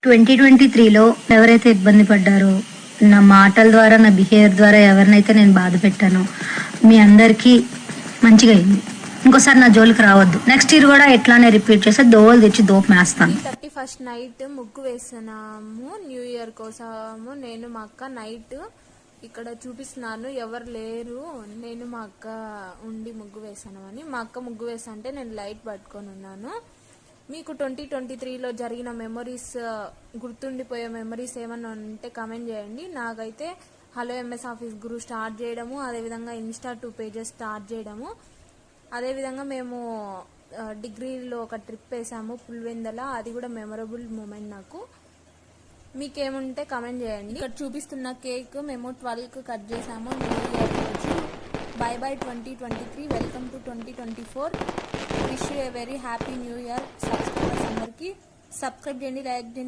2023లో ఎవరైతే ఇబ్బంది పడ్డారో, నా మాటల ద్వారా, నా బిహేవియర్ ద్వారా ఎవరినైతే నేను బాధ పెట్టానో మీ అందరికీ మంచిగా అయింది. ఇంకోసారి నా జోలికి రావద్దు. నెక్స్ట్ ఇయర్ కూడా ఎట్లానే రిపీట్ చేస్తే దోవలు తెచ్చి దోపు మేస్తాను. 31st నైట్ ముగ్గు వేస్తున్నాము న్యూ ఇయర్ కోసము. నేను మా అక్క నైట్ ఇక్కడ చూపిస్తున్నాను, ఎవరు లేరు, నేను మా అక్క ఉండి ముగ్గు వేసాను అని. మా అక్క ముగ్గు వేసంటే నేను లైట్ పట్టుకొని ఉన్నాను. మీకు 2023లో జరిగిన మెమరీస్, గుర్తుండిపోయే మెమరీస్ ఏమన్నా ఉంటే కామెంట్ చేయండి. నాకైతే హలో ఎంఎస్ ఆఫీస్ గురు స్టార్ట్ చేయడము, అదేవిధంగా ఇన్స్టా 2 పేజెస్ స్టార్ట్ చేయడము, అదేవిధంగా మేము డిగ్రీలో ఒక ట్రిప్ వేసాము పులివెందల, అది కూడా మెమరబుల్ మూమెంట్ నాకు. మీకేముంటే కామెంట్ చేయండి. ఇక్కడ చూపిస్తున్న కేక్ మేము 12కు కట్ చేసాము న్యూ ఇయర్ రోజు. By by 2023, welcome to 2024. Wish you a very happy new year. Subscribers అందరికీ సబ్స్క్రైబ్ చేయండి, లైక్ చేయండి.